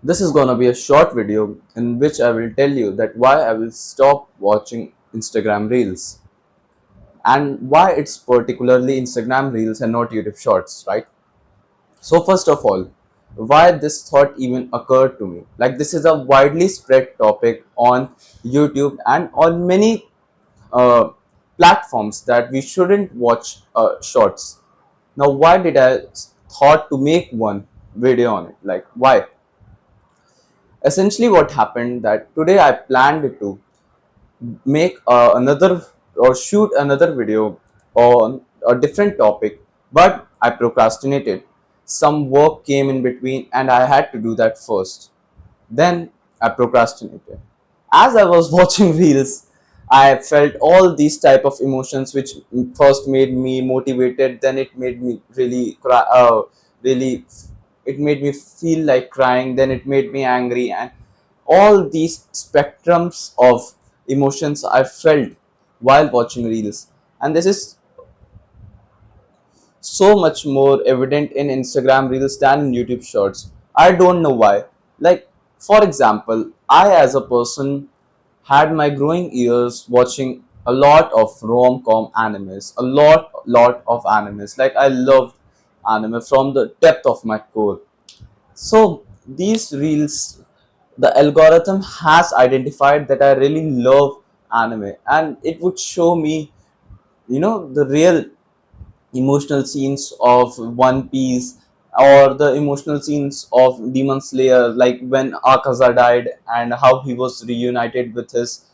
This is gonna be a short video in which I will tell you that why I will stop watching Instagram Reels and why it's particularly Instagram Reels and not YouTube Shorts, right? So first of all, why this thought even occurred to me? Like this is a widely spread topic on YouTube and on many uh, platforms that we shouldn't watch shorts. Now, why did I thought to make one video on it? Like why? Essentially, what happened that today I planned to make another or shoot another video on a different topic, but I procrastinated. Some work came in between and I had to do that first. Then I procrastinated. As I was watching reels, I felt all these type of emotions which first made me motivated, then it made me really cry, really it made me feel like crying, then it made me angry, and all these spectrums of emotions I felt while watching reels. And this is so much more evident in Instagram reels than in YouTube shorts. I don't know why. Like, for example, I as a person had my growing years watching a lot of rom-com animes, a lot of animes. Like I loved anime from the depth of my core. So these reels, the algorithm has identified that I really love anime, and it would show me, the real emotional scenes of One Piece or the emotional scenes of Demon Slayer, like when Akaza died and how he was reunited with his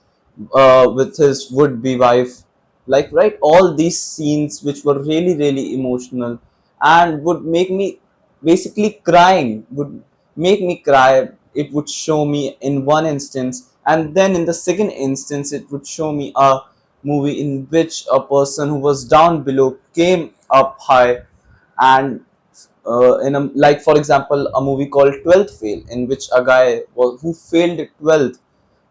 would-be wife. Like right, all these scenes which were really really emotional and would make me basically crying, would make me cry. It would show me in one instance, and then in the second instance it would show me a movie in which a person who was down below came up high, and in a, like for example a movie called 12th Fail, in which a guy who failed 12th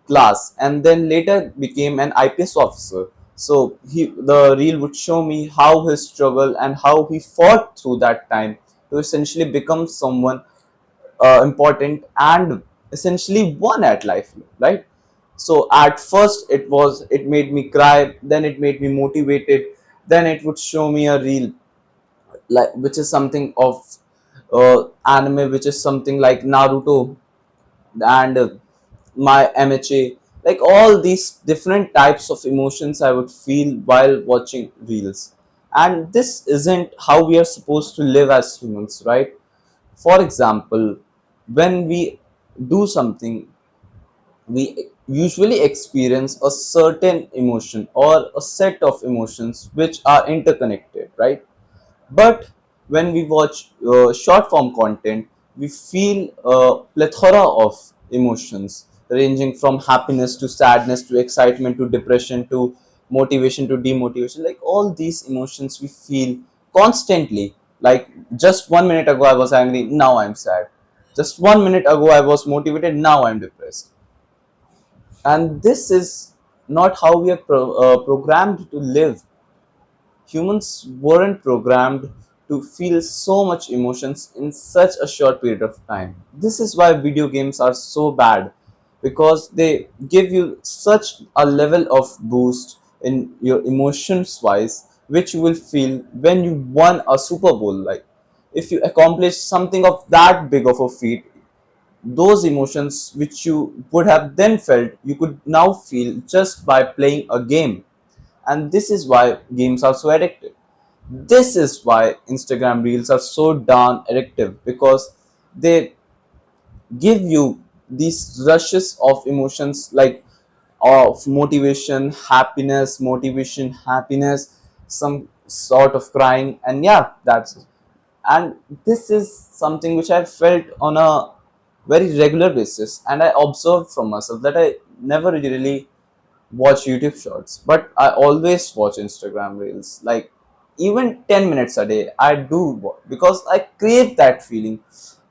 class and then later became an IPS officer. So the reel would show me how his struggle and how he fought through that time to essentially become someone important and essentially won at life, right? So at first it made me cry, then it made me motivated, then it would show me a reel like which is something of anime which is something like Naruto and my MHA, like all these different types of emotions I would feel while watching reels. And this isn't how we are supposed to live as humans, right? For example, when we do something, we usually experience a certain emotion or a set of emotions which are interconnected, right? But when we watch short form content, we feel a plethora of emotions ranging from happiness to sadness to excitement to depression to motivation to demotivation. Like all these emotions we feel constantly. Like just 1 minute ago I was angry, now I'm sad. Just 1 minute ago I was motivated, now I'm depressed. And this is not how we are programmed to live. Humans weren't programmed to feel so much emotions in such a short period of time. This is why video games are so bad, because they give you such a level of boost in your emotions wise, which you will feel when you won a Super Bowl. Like if you accomplish something of that big of a feat, those emotions which you would have then felt, you could now feel just by playing a game. And this is why games are so addictive. This is why Instagram reels are so darn addictive, because they give you these rushes of emotions, like of motivation, happiness, some sort of crying, and yeah, that's it. And this is something which I felt on a very regular basis, and I observed from myself that I never really watch YouTube shorts, but I always watch Instagram reels. Like even 10 minutes a day, I do because I crave that feeling,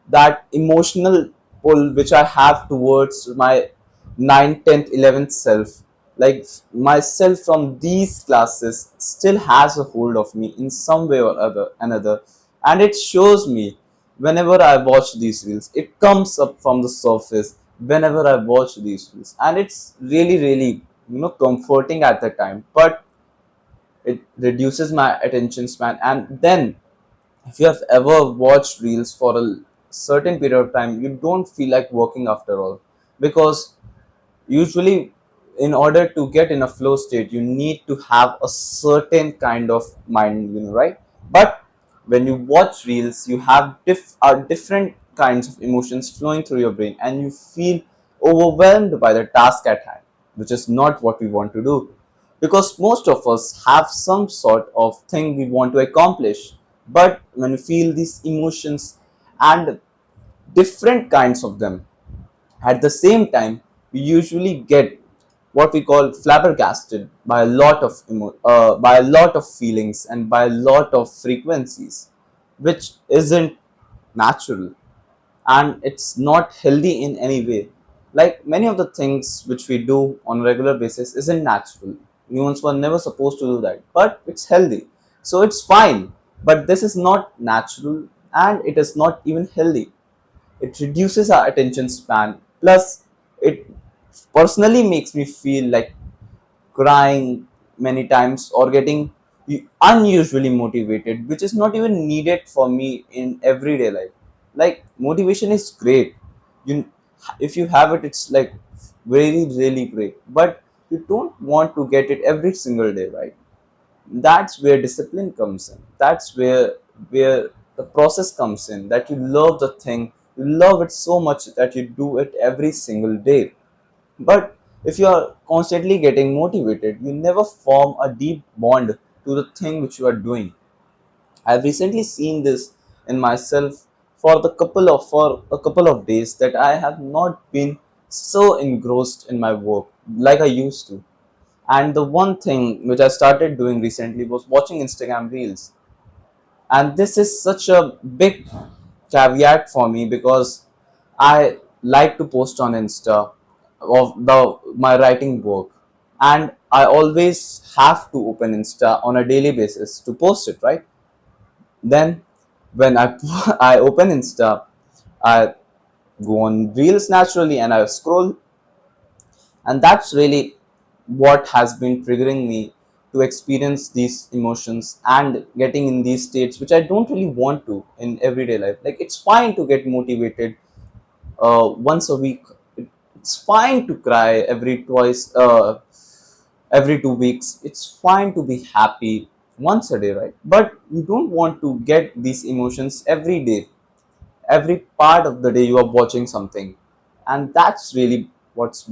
that emotional pull which I have towards my 9th, 10th, 11th self. Like myself from these classes still has a hold of me in some way or other another, and it shows me whenever I watch these reels. It comes up from the surface whenever I watch these reels, and it's really really comforting at the time, but it reduces my attention span. And then if you have ever watched reels for a certain period of time, you don't feel like working after all, because usually in order to get in a flow state you need to have a certain kind of mind, right? But when you watch reels, you have different kinds of emotions flowing through your brain, and you feel overwhelmed by the task at hand, which is not what we want to do, because most of us have some sort of thing we want to accomplish. But when you feel these emotions, and different kinds of them at the same time, we usually get what we call flabbergasted by a lot of by a lot of feelings and by a lot of frequencies, which isn't natural, and it's not healthy in any way. Like many of the things which we do on a regular basis isn't natural. Humans were never supposed to do that, but it's healthy, so it's fine. But this is not natural, and it is not even healthy. It reduces our attention span. Plus, it personally makes me feel like crying many times or getting unusually motivated, which is not even needed for me in everyday life. Like motivation is great. You, if you have it, it's like really really great. But you don't want to get it every single day, right? That's where discipline comes in. That's where the process comes in, that you love the thing, you love it so much that you do it every single day. But if you are constantly getting motivated, you never form a deep bond to the thing which you are doing. I've recently seen this in myself for a couple of days, that I have not been so engrossed in my work like I used to. And the one thing which I started doing recently was watching Instagram reels. And this is such a big caveat for me, because I like to post on Insta of my writing work, and I always have to open Insta on a daily basis to post it, right? Then when I I open Insta, I go on reels naturally and I scroll, and that's really what has been triggering me to experience these emotions and getting in these states which I don't really want to in everyday life. Like it's fine to get motivated once a week. It's fine to cry every 2 weeks. It's fine to be happy once a day, right? But you don't want to get these emotions every day. Every part of the day you are watching something, and that's really what's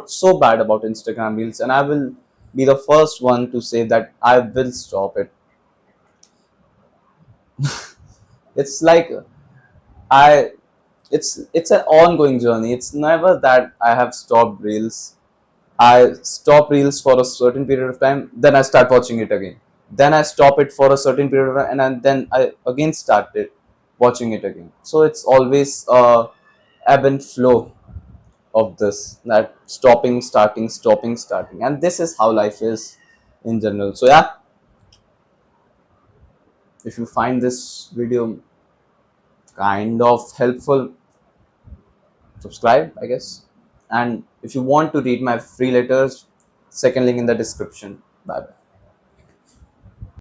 so bad about Instagram reels. And I will be the first one to say that I will stop it. It's like I it's an ongoing journey. It's never that I have stopped reels. I stop reels for a certain period of time, then I start watching it again. Then I stop it for a certain period of time, and then I again started watching it again. So it's always ebb and flow of this, that stopping, starting, stopping, starting. And this is how life is in general. So yeah, if you find this video kind of helpful, subscribe, I guess. And if you want to read my free letters, second link in the description. Bye bye.